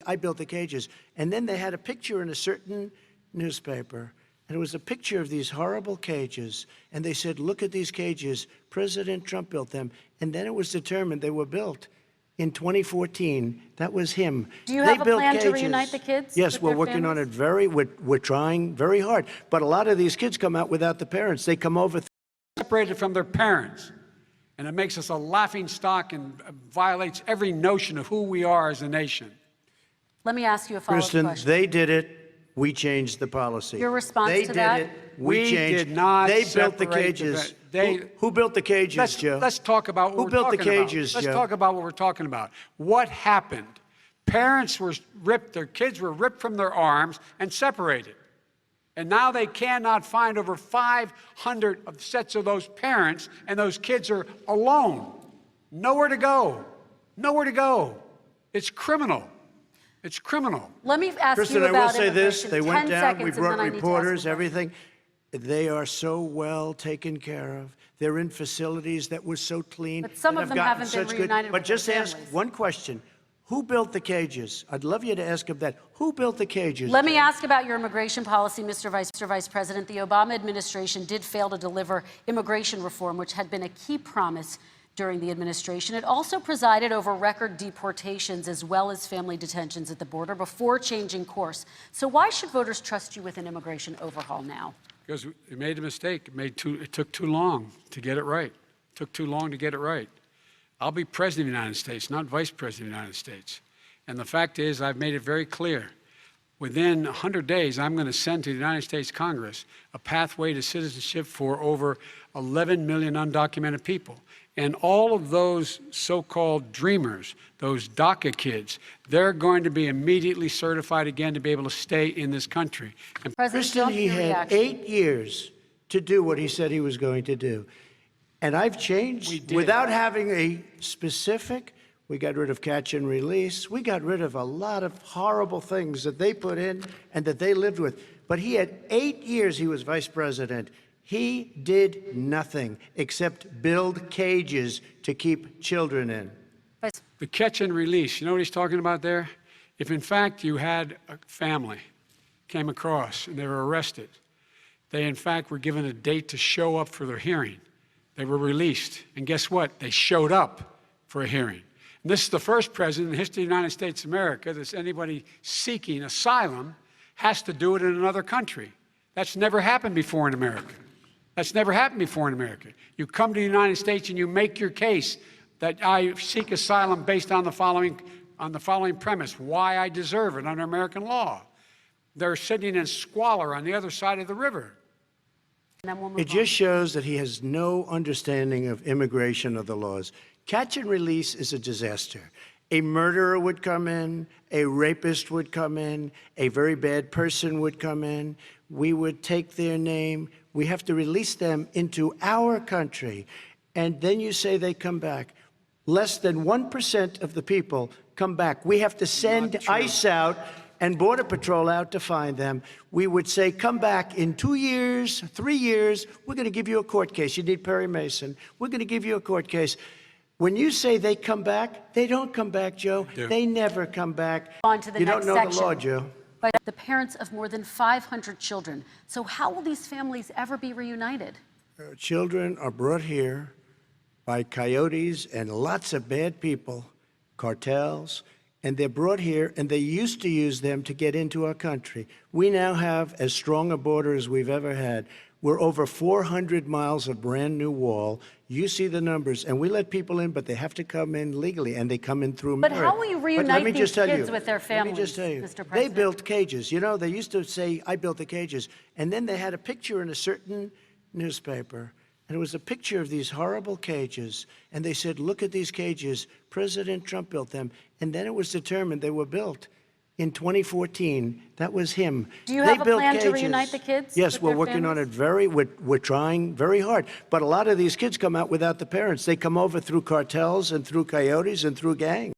I built the cages. And then they had a picture in a certain newspaper, and it was a picture of these horrible cages. And they said, look at these cages. President Trump built them. And then it was determined they were built in 2014. That was him. Do you have a plan to reunite the kids? Yes, we're working on it we're trying very hard. But a lot of these kids come out without the parents. They come over separated from their parents. And it makes us a laughing stock and violates every notion of who we are as a nation. Let me ask you a follow-up question. Kristen, they did it. We changed the policy. Your response to that? They did it. We changed. Did not They built the cages. Who built the cages, Joe? Let's talk about what Who built the cages, Joe? Let's talk about what we're talking about. What happened? Parents were ripped, their kids were ripped from their arms and separated. And now they cannot find over 500 sets of those parents, and those kids are alone. Nowhere to go. Nowhere to go. It's criminal. It's criminal. Let me ask Kristen, you about I will say this. immigration. They went down. We 10 seconds, brought and then I need to ask reporters, you. everything. They are so well taken care of. They're in facilities that were so clean. But some of them haven't been reunited But with their just ask families. one question. Who built the cages? I'd love you to ask him that. Who built the cages? Let me ask about your immigration policy, Mr. Vice President. The Obama administration did fail to deliver immigration reform, which had been a key promise during the administration. It also presided over record deportations as well as family detentions at the border before changing course. So why should voters trust you with an immigration overhaul now? Because we made a mistake. It took too long to get it right. It took too long to get it right. I'll be president of the United States, not vice president of the United States. And the fact is, I've made it very clear. Within 100 days, I'm going to send to the United States Congress a pathway to citizenship for over 11 million undocumented people. And all of those so-called dreamers, those DACA kids, they're going to be immediately certified again to be able to stay in this country. And Kristen, he had 8 years to do what he said he was going to do. And I've changed without having a specific. We got rid of catch and release. We got rid of a lot of horrible things that they put in and that they lived with. But he had 8 years he was vice president. He did nothing except build cages to keep children in. The catch and release, you know what he's talking about there? If in fact you had a family came across and they were arrested, they in fact were given a date to show up for their hearing. They were released. And guess what? They showed up for a hearing. And this is the first president in the history of the United States of America that anybody seeking asylum has to do it in another country. That's never happened before in America. That's never happened before in America. You come to the United States and you make your case that I seek asylum based on the following premise, why I deserve it under American law. They're sitting in squalor on the other side of the river. It just shows that he has no understanding of immigration or the laws. Catch and release is a disaster. A murderer would come in, a rapist would come in, a very bad person would come in. We would take their name. We have to release them into our country. And then you say they come back. Less than 1% of the people come back. We have to send ICE out and Border Patrol out to find them. We would say, come back in 2 years, 3 years. We're going to give you a court case. You need Perry Mason. We're going to give you a court case. When you say they come back, they don't come back, Joe. They never come back. On to the you next don't know section. the law, Joe. By the parents of more than 500 children. So how will these families ever be reunited? Children are brought here by coyotes and lots of bad people, cartels, and they're brought here, and they used to use them to get into our country. We now have as strong a border as we've ever had. We're over 400 miles of brand new wall. You see the numbers, and we let people in, but they have to come in legally, and they come in through merit. But how will you reunite these kids with their families, Let me just tell you, Mr. President? they built cages. You know, they used to say, I built the cages, and then they had a picture in a certain newspaper, and it was a picture of these horrible cages, and they said, look at these cages. President Trump built them, and then it was determined they were built in 2014. That was him. Do you have a plan to reunite the kids? Yes, we're working on it we're trying very hard. But a lot of these kids come out without the parents. They come over through cartels and through coyotes and through gangs.